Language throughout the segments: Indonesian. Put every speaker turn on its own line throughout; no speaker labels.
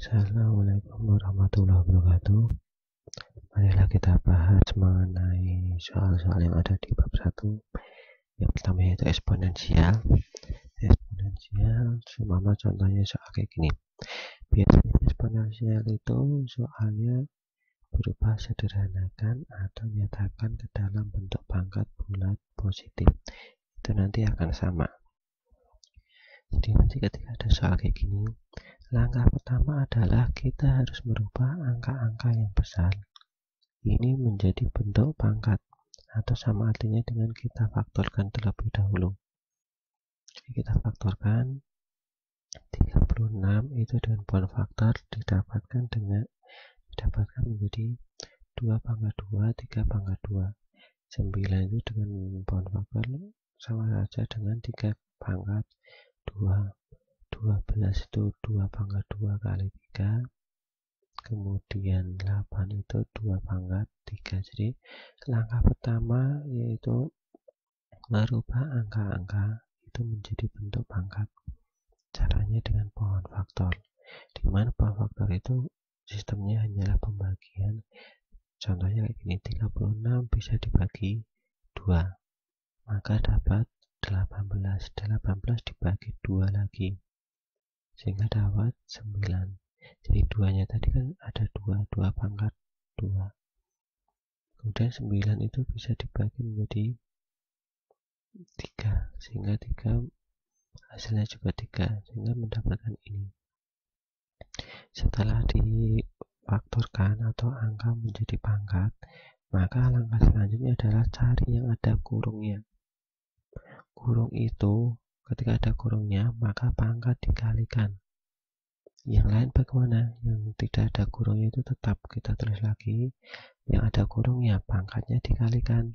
Assalamualaikum warahmatullahi wabarakatuh. Marilah kita bahas mengenai soal-soal yang ada di bab 1. Yang pertama yaitu eksponensial. Eksponensial, seumpama contohnya soal kayak gini. Biasanya eksponensial itu soalnya berupa sederhanakan atau nyatakan ke dalam bentuk pangkat bulat positif. Itu nanti akan sama. Jadi nanti ketika ada soal kayak gini, langkah pertama adalah kita harus merubah angka-angka yang besar ini menjadi bentuk pangkat atau sama artinya dengan kita faktorkan terlebih dahulu. Jadi kita faktorkan 36 itu dengan poin faktor didapatkan menjadi 2 pangkat 2, 3 pangkat 2. 9 itu dengan poin faktor sama saja dengan 3 pangkat 2. 12 itu 2 pangkat 2 kali 3. Kemudian 8 itu 2 pangkat 3. Jadi langkah pertama yaitu merubah angka-angka itu menjadi bentuk pangkat. Caranya dengan pohon faktor. Di mana pohon faktor itu sistemnya hanyalah pembagian. Contohnya kayak gini, 36 bisa dibagi 2. Maka dapat 18. 18 dibagi 2 lagi. Sehingga dapat 9. Jadi 2-nya tadi kan ada 2 pangkat 2. Kemudian 9 itu bisa dibagi menjadi 3, sehingga 3 hasilnya juga 3, sehingga mendapatkan ini. Setelah difaktorkan atau angka menjadi pangkat, maka langkah selanjutnya adalah cari yang ada kurungnya. Kurung itu ketika ada kurungnya, maka pangkat dikalikan. Yang lain bagaimana? Yang tidak ada kurungnya itu tetap kita tulis lagi. Yang ada kurungnya pangkatnya dikalikan.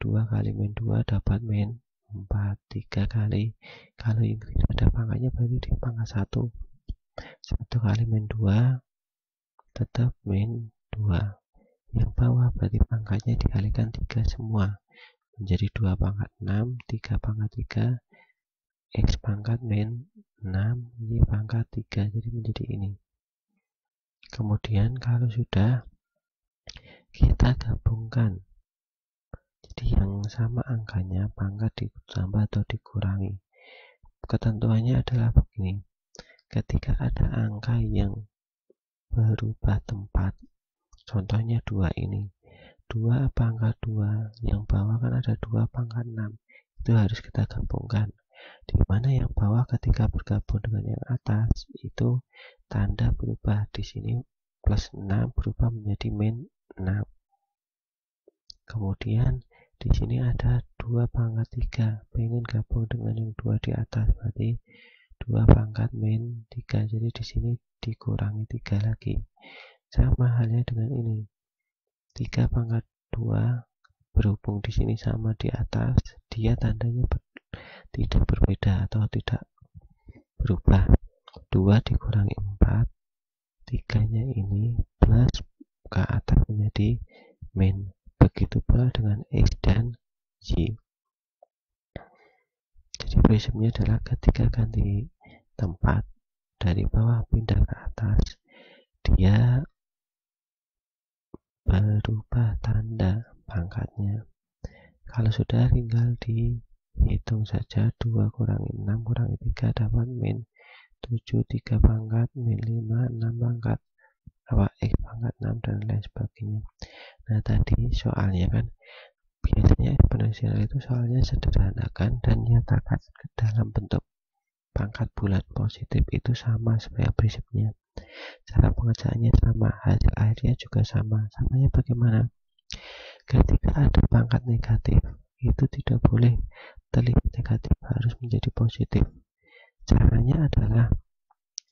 2 kali min 2 dapat min 4. 3 kali, kalau yang tidak ada pangkatnya berarti di pangkat 1. 1 kali min 2 tetap min 2. Yang bawah berarti pangkatnya dikalikan 3 semua. Menjadi 2 pangkat 6, 3 pangkat 3, X pangkat min 6, Y pangkat 3. Jadi menjadi ini. Kemudian kalau sudah, kita gabungkan. Jadi yang sama angkanya pangkat ditambah atau dikurangi. Ketentuannya adalah begini. Ketika ada angka yang berubah tempat, contohnya 2 ini. 2 pangkat 2, yang bawah kan ada 2 pangkat 6. Itu harus kita gabungkan. Di mana yang bawah ketika bergabung dengan yang atas itu tanda berubah. Di sini plus 6 berubah menjadi min 6. Kemudian di sini ada 2 pangkat 3, pengen gabung dengan yang 2 di atas, berarti 2 pangkat min 3. Jadi di sini dikurangi 3 lagi. Sama halnya dengan ini. 3 pangkat 2 berhubung di sini sama di atas, dia tandanya tidak berbeda atau tidak berubah. 2 dikurangi 4, 3-nya ini plus ke atas menjadi min. Begitu pula dengan X dan Y. Jadi prinsipnya adalah ketika ganti tempat dari bawah pindah ke atas, dia berubah tanda pangkatnya. Kalau sudah tinggal dihitung saja, 2 kurangi 6 kurangi 3 dapat min 7, 3 pangkat min 5, 6 pangkat X pangkat 6 dan lain sebagainya. Nah tadi soalnya kan biasanya eksponensial itu soalnya sederhanakan dan nyatakan ke dalam bentuk pangkat bulat positif. Itu sama sebenarnya prinsipnya. Cara pengerjaannya sama, hasil akhirnya juga sama. Samanya bagaimana? Ketika ada pangkat negatif, itu tidak boleh terlihat negatif, harus menjadi positif. Caranya adalah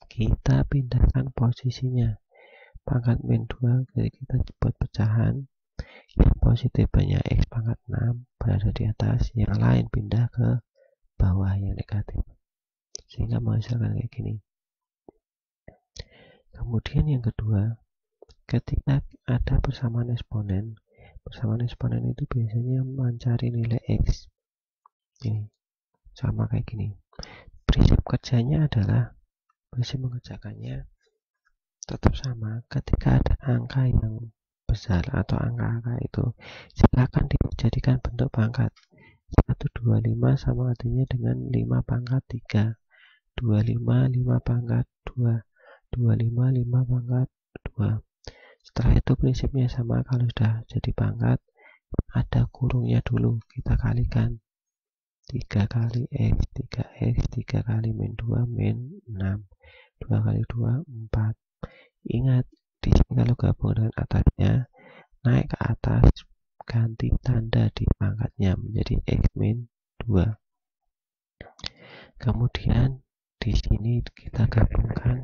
kita pindahkan posisinya. Pangkat min 2 kita buat pecahan. Yang positif banyak X pangkat 6 berada di atas, yang lain pindah ke bawah yang negatif, sehingga menghasilkan kayak gini. Kemudian yang kedua, ketika ada persamaan eksponen itu biasanya mencari nilai X. Ini sama kayak gini. Prinsip kerjanya adalah, prinsip mengerjakannya tetap sama. Ketika ada angka yang besar atau angka-angka itu, silakan dijadikan bentuk pangkat. 125 sama artinya dengan 5 pangkat 3, 25 5 pangkat 2, 25 5 pangkat 2. Setelah itu prinsipnya sama, kalau sudah jadi pangkat ada kurungnya dulu, kita kalikan 3 kali X, 3X, 3 kali min 2 min 6, 2 kali 2 4. Ingat, di sini kalau gabung dengan atasnya, naik ke atas, ganti tanda di pangkatnya menjadi X min 2. Kemudian di sini kita gabungkan,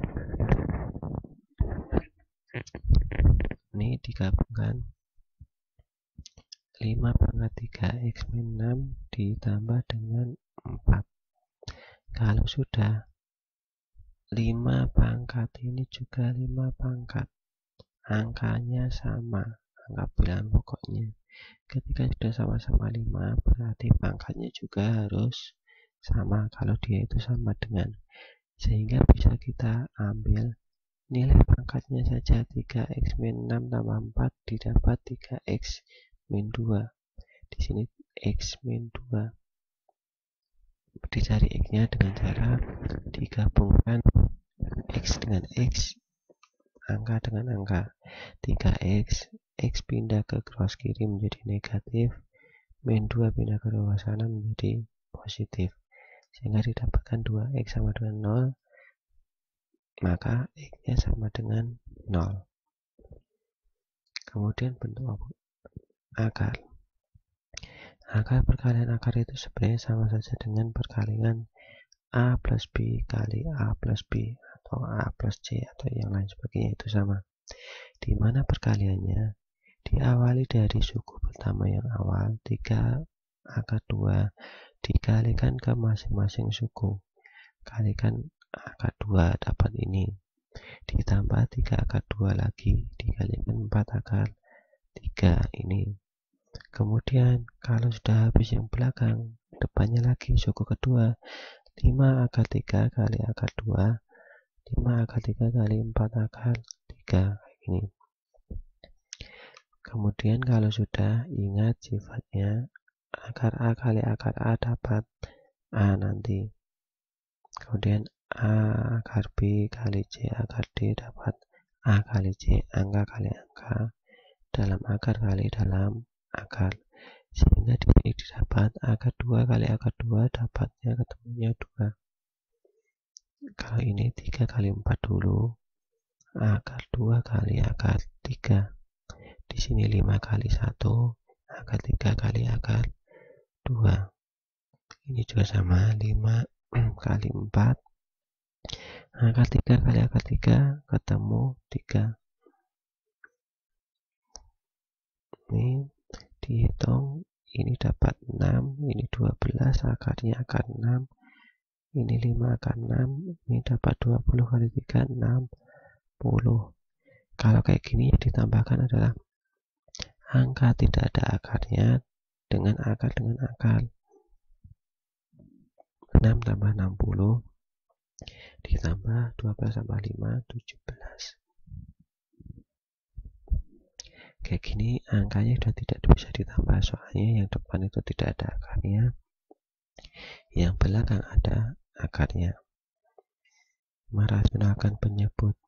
ini digabungkan 5 pangkat 3 X min 6 ditambah dengan 4. Kalau sudah 5 pangkat ini juga 5 pangkat, angkanya sama, angka bilangan pokoknya. Ketika sudah sama-sama 5, berarti pangkatnya juga harus sama, kalau dia itu sama dengan, sehingga bisa kita ambil nilai pangkatnya saja 3X min 6 tambah 4 didapat 3X min 2. Di sini X min 2. Dicari X-nya dengan cara digabungkan X dengan X, angka dengan angka. 3X, X pindah ke cross kiri menjadi negatif, min 2 pindah ke bawah sana menjadi positif, sehingga didapatkan 2X sama dengan 0, maka X-nya sama dengan 0. Kemudian bentuk akar. Akar perkalian akar itu sebenarnya sama saja dengan perkalian A plus B kali A plus B atau A plus C atau yang lain sebagainya, itu sama. Di mana perkaliannya diawali dari suku pertama yang awal, 3 akar 2 dikalikan ke masing-masing suku, kalikan akar 2 dapat ini, ditambah 3 akar 2 lagi dikalikan 4 akar 3 ini. Kemudian kalau sudah habis yang belakang, depannya lagi suku kedua, 5 akar 3 kali akar 2, 5 akar 3 kali 4 akar 3, kayak gini. Kemudian kalau sudah, ingat sifatnya, akar A kali akar A dapat A nanti. Kemudian A akar B kali C akar D dapat A kali C, angka kali angka, dalam akar kali dalam akar. Sehingga di sini didapat akar 2 kali akar 2 dapatnya ketemunya 2. Kalau ini 3 kali 4 dulu, akar 2 kali akar 3. Di sini 5 kali 1, akar 3 kali akar 2. Ini juga sama, 5 kali 4, akar 3 kali akar 3 ketemu 3. Ini dihitung, ini dapat 6, ini 12, akarnya akar 6, ini 5 akar 6, ini dapat 20 kali 3, 60. Kalau kayak gini yang ditambahkan adalah angka tidak ada akarnya dengan akar dengan akar. 6 tambah 60 ditambah 12 tambah 5, 17. Kayak gini angkanya sudah tidak bisa ditambah, soalnya yang depan itu tidak ada akarnya, yang belakang ada akarnya. Merasionalkan penyebut.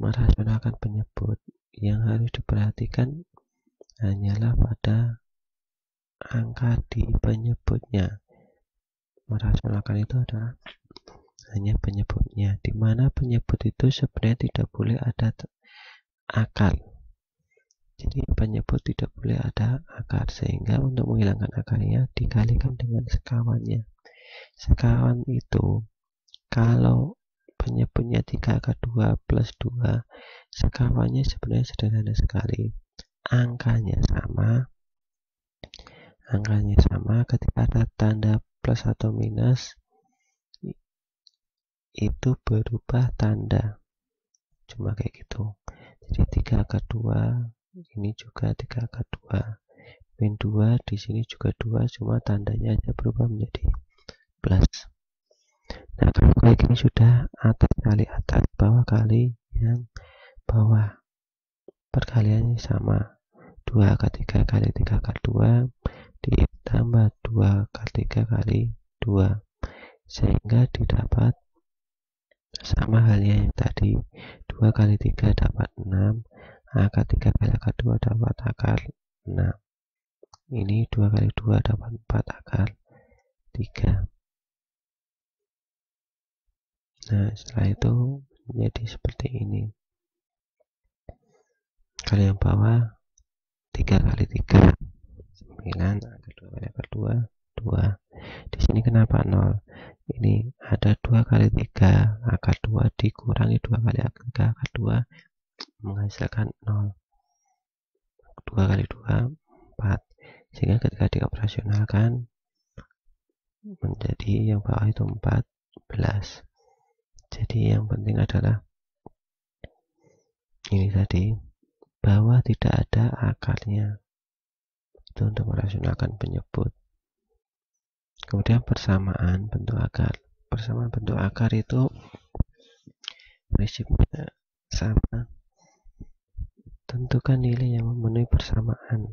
Merasionalkan penyebut yang harus diperhatikan hanyalah pada angka di penyebutnya. Merasionalkan itu adalah hanya penyebutnya, di mana penyebut itu sebenarnya tidak boleh ada akar. Jadi penyebut tidak boleh ada akar, sehingga untuk menghilangkan akarnya dikalikan dengan sekawannya. Sekawan itu kalau penyebutnya 3 akar 2 plus 2, sekawannya sebenarnya sederhana sekali. Angkanya sama, ketika ada tanda plus atau minus itu berubah tanda, cuma kayak gitu. Jadi 3 akar 2 ini juga 3 akar 2, min 2 di sini juga 2, cuma tandanya aja berubah menjadi plus. Nah, kalau kayak gini sudah atas kali atas, bawah kali sama 2 kali 3 kali 3 kali 2 ditambah 2 kali 3 kali 2, sehingga didapat sama halnya yang tadi, 2 kali 3 dapat 6, akar 3 kali akar 2 dapat akar 6. Ini 2 kali 2 dapat 4 akar 3. Nah, setelah itu menjadi seperti ini. Kalau yang bawah 3 kali 3 9, akar 2 kali akar 2 2. Di sini kenapa 0? Ini ada 2 kali 3 akar 2 dikurangi 2 kali akar 3 akar 2 menghasilkan 0. 2 kali 2 4, sehingga ketika dioperasionalkan menjadi yang bawah itu 14. Jadi yang penting adalah ini tadi, bahwa tidak ada akarnya, itu untuk merasionalkan penyebut. Kemudian persamaan bentuk akar. Persamaan bentuk akar itu prinsipnya sama. Tentukan nilai yang memenuhi persamaan.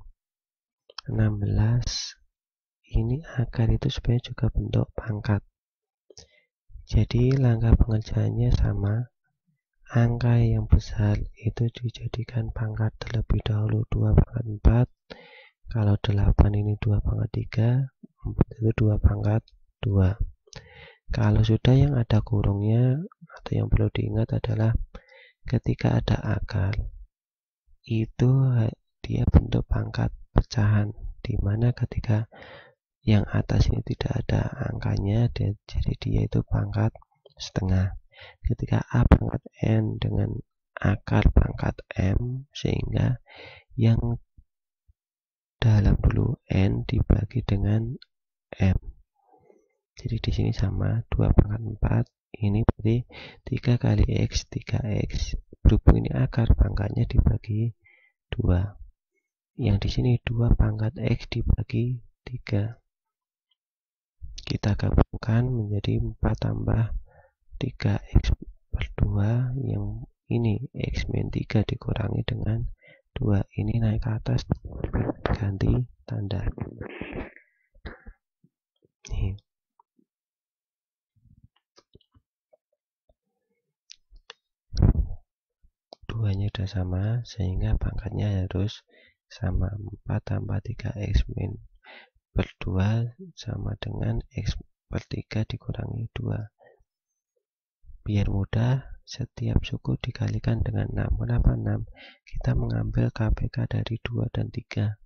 16 ini akar itu sebenarnya juga bentuk pangkat. Jadi langkah pengerjaannya sama. Angka yang besar itu dijadikan pangkat terlebih dahulu 2 pangkat 4. Kalau 8 ini 2 pangkat 3, 4 itu 2 pangkat 2. Kalau sudah yang ada kurungnya, atau yang perlu diingat adalah ketika ada akar, itu dia bentuk pangkat pecahan, dimana ketika yang atas ini tidak ada angkanya, jadi dia itu pangkat setengah. Ketika A pangkat N dengan akar pangkat M, sehingga yang dalam dulu N dibagi dengan M. Jadi di sini sama 2 pangkat 4, ini berarti 3 kali X 3X. Berhubung ini akar, pangkatnya dibagi 2. Yang di sini 2 pangkat X dibagi 3. Kita gabungkan menjadi 4 tambah 3X per 2, yang ini X min 3 dikurangi dengan 2, ini naik ke atas, ganti tanda. Nih. Duanya udah sama, sehingga pangkatnya harus sama. 4 tambah 3X min per 2 sama dengan X per 3 dikurangi 2. Biar mudah, setiap suku dikalikan dengan 6. Kenapa 6? Kita mengambil KPK dari 2 dan 3.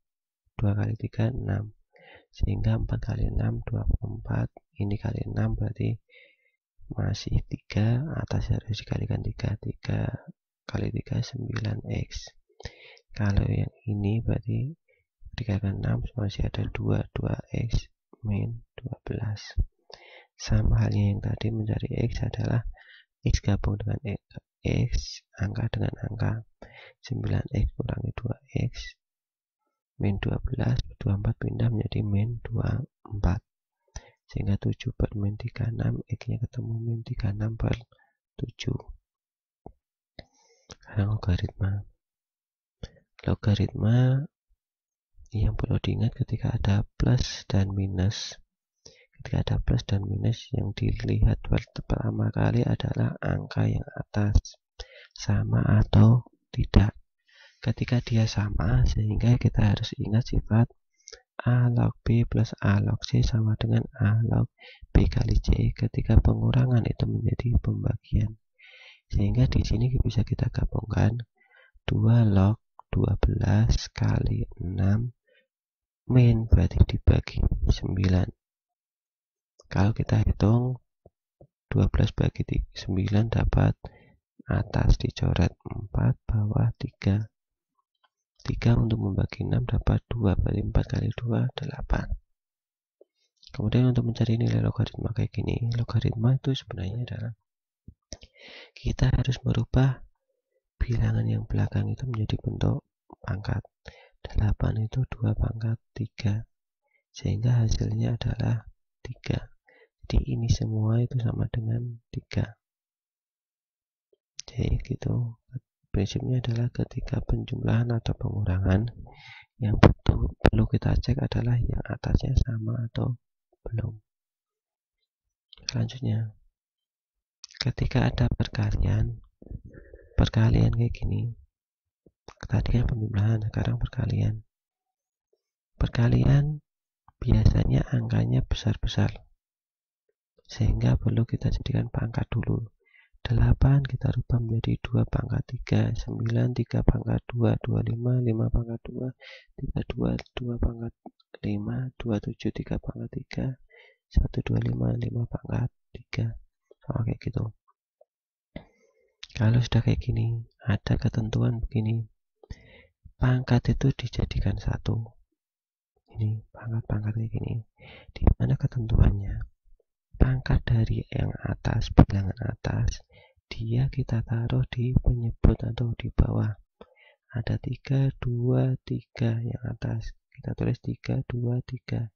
2 kali 3, 6. Sehingga 4 kali 6, 24. Ini kali 6 berarti masih 3. Atas harus dikalikan 3. 3 kali 3, 9X. Kalau yang ini berarti dikalikan 6 masih ada 2. 2X min 12. Sama halnya yang tadi, mencari X adalah X gabung dengan X, angka dengan angka. 9X kurangi 2X min 12, 24 pindah menjadi min 24, sehingga 7 per min 36, X nya ketemu min 36 per 7. Sekarang logaritma yang perlu diingat ketika ada plus dan minus. Ketika ada plus dan minus, yang dilihat pertama kali adalah angka yang atas sama atau tidak. Ketika dia sama, sehingga kita harus ingat sifat A log B plus A log C sama dengan A log B kali C. Ketika pengurangan itu menjadi pembagian, sehingga di sini bisa kita gabungkan 2 log 12 kali 6 min berarti dibagi 9. Kalau kita hitung 12 bagi 9 dapat atas dicoret 4, bawah 3. 3 untuk membagi 6 dapat 2, berarti 4 kali 2, 8. Kemudian untuk mencari nilai logaritma kayak gini, logaritma itu sebenarnya adalah kita harus merubah bilangan yang belakang itu menjadi bentuk pangkat. 8 itu 2 pangkat 3, sehingga hasilnya adalah 3. Jadi ini semua itu sama dengan 3. Jadi gitu. prinsipnya adalah ketika penjumlahan atau pengurangan, yang perlu kita cek adalah yang atasnya sama atau belum. Selanjutnya, ketika ada perkalian kayak gini, tadi kan penjumlahan, sekarang perkalian. Perkalian biasanya angkanya besar-besar, sehingga perlu kita jadikan pangkat dulu. 8 kita rubah menjadi 2 pangkat 3, 9 3 pangkat 2, 25 5 pangkat 2, 32 2 pangkat 5, 27 3 pangkat 3, 125 5 pangkat 3. Sama kayak gitu. Kalau sudah kayak gini, ada ketentuan begini. Pangkat itu dijadikan 1. Ini pangkat-pangkat kayak gini. Di mana ketentuannya? Pangkat dari yang atas, bilangan atas, dia kita taruh di penyebut atau di bawah. Ada 3, 2, 3 yang atas. Kita tulis 3, 2, 3.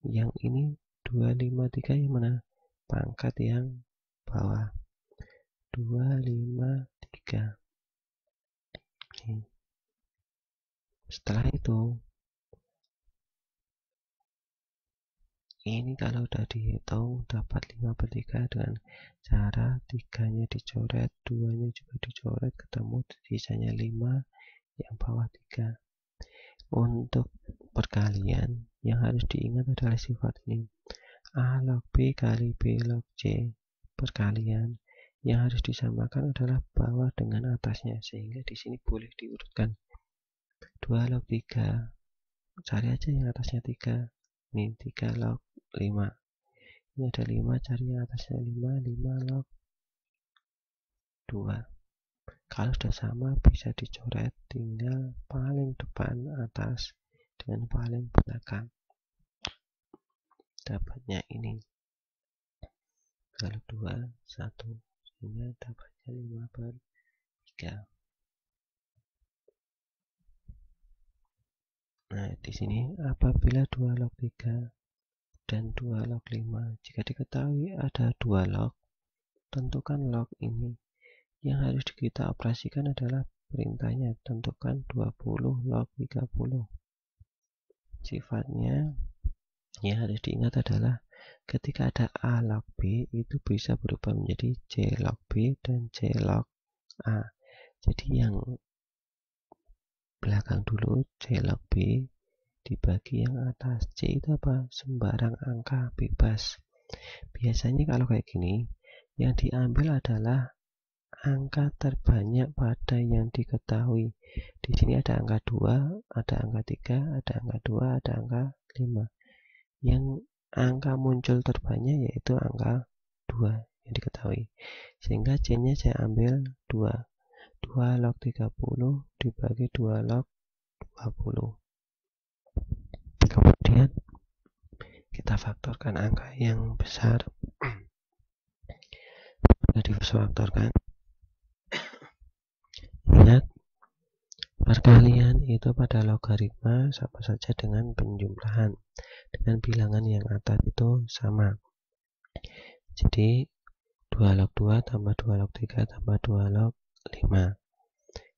Yang ini 2, 5, 3 yang mana? Pangkat yang bawah. 2, 5, 3. Setelah itu, ini kalau udah dihitung dapat 5/3 dengan cara 3-nya dicoret, 2-nya juga dicoret, ketemu sisanya 5, yang bawah 3. Untuk perkalian yang harus diingat adalah sifat ini. A log B kali B log C. Perkalian yang harus disamakan adalah bawah dengan atasnya, sehingga di sini boleh diurutkan. 2 log 3. Cari aja yang atasnya 3. Ini 3 log 5. Ini ada 5, cari yang atasnya 5, 5 log 2. Kalau sudah sama bisa dicoret, tinggal paling depan atas dengan paling belakang. Dapatnya ini. Kalau 2, 1, sehingga dapatnya 5/3. Nah, di sini apabila 2 log 3 dan 2 log 5, jika diketahui ada 2 log, tentukan log ini. Yang harus kita operasikan adalah perintahnya, tentukan 20 log 30. Sifatnya yang harus diingat adalah ketika ada A log B, itu bisa berubah menjadi C log B dan C log A. Jadi yang belakang dulu C log B dibagi yang atas. C itu apa? Sembarang angka bebas. Biasanya kalau kayak gini, yang diambil adalah angka terbanyak pada yang diketahui. Di sini ada angka 2, ada angka 3, ada angka 2, ada angka 5. Yang angka muncul terbanyak yaitu angka 2 yang diketahui. Sehingga C-nya saya ambil 2. 2 log 30 dibagi 2 log 20. Kemudian kita faktorkan angka yang besar. Sudah difaktorkan. Ingat, perkalian itu pada logaritma sama saja dengan penjumlahan. Dengan bilangan yang atas itu sama. Jadi 2 log 2 tambah 2 log 3 tambah 2 log 5.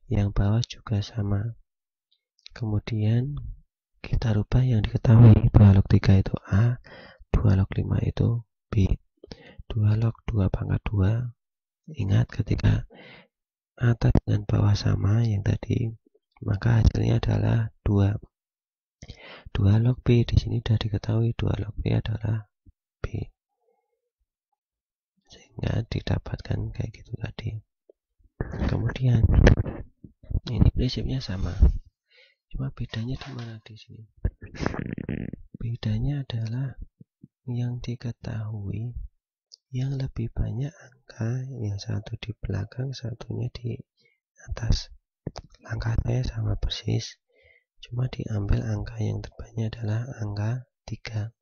Yang bawah juga sama. Kemudian kita rubah yang diketahui. 2 log 3 itu A, 2 log 5 itu B. 2 log 2 pangkat 2. Ingat, ketika atas dan bawah sama yang tadi, maka hasilnya adalah 2. 2 log B di sini sudah diketahui, 2 log B adalah B. Sehingga didapatkan kayak gitu tadi. Kemudian ini prinsipnya sama. Cuma bedanya di mana di sini? Bedanya adalah yang diketahui yang lebih banyak angka, yang satu di belakang, satunya di atas. Langkah saya sama persis, cuma diambil angka yang terbanyak adalah angka 3.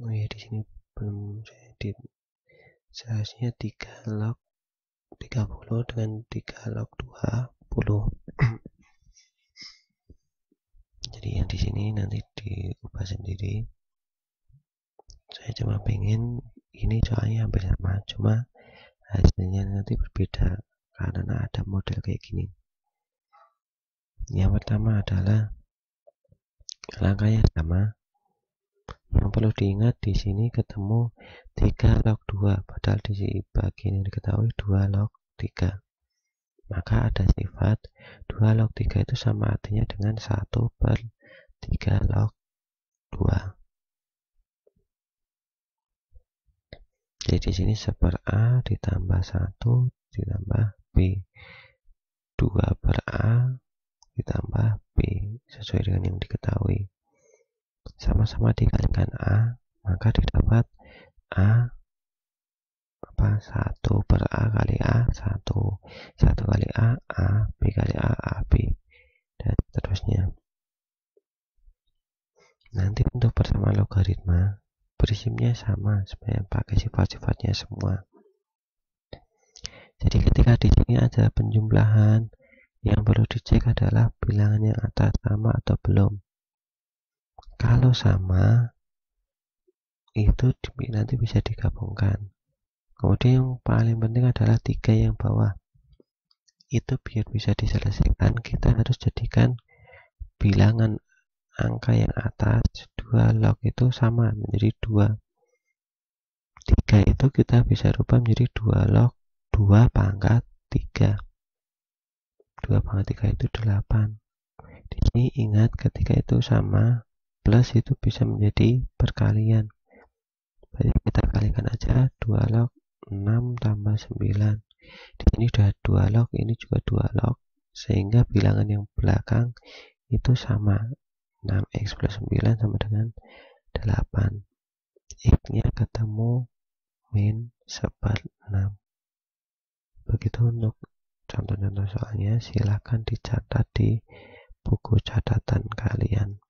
Oh ya, di sini belum saya edit. Seharusnya 3 log 30 dengan 3 log 20. Jadi yang di sini nanti diubah sendiri. Saya cuma pengen ini soalnya hampir sama, cuma hasilnya nanti berbeda karena ada model kayak gini. Yang pertama adalah langkahnya sama. Yang perlu diingat di sini ketemu 3 log 2, padahal di bagian yang diketahui 2 log 3. Maka ada sifat 2 log 3 itu sama artinya dengan 1/3 log 2. Jadi di sini 1/A ditambah 1 ditambah B. 2/A ditambah B sesuai dengan yang diketahui. Sama-sama dikalikan A, maka didapat A 1/A kali A 1 kali A B kali A B, dan seterusnya. Nanti untuk persamaan logaritma prinsipnya sama, sebenarnya pakai sifat-sifatnya semua. Jadi ketika di sini ada penjumlahan, yang perlu dicek adalah bilangan yang atas sama atau belum. Kalau sama, itu nanti bisa digabungkan. Kemudian yang paling penting adalah 3 yang bawah. Itu biar bisa diselesaikan, kita harus jadikan bilangan angka yang atas 2 log itu sama menjadi 2. 3 itu kita bisa rubah menjadi 2 log 2 pangkat 3. 2 pangkat 3 itu 8. Di sini ingat ketika itu sama, plus itu bisa menjadi perkalian. Jadi kita kalikan aja 2 log 6 tambah 9. Di sini sudah 2 log, ini juga 2 log, sehingga bilangan yang belakang itu sama. 6x plus 9 sama dengan 8. X-nya ketemu min 1/6. Begitu untuk contoh-contoh soalnya, silahkan dicatat di buku catatan kalian.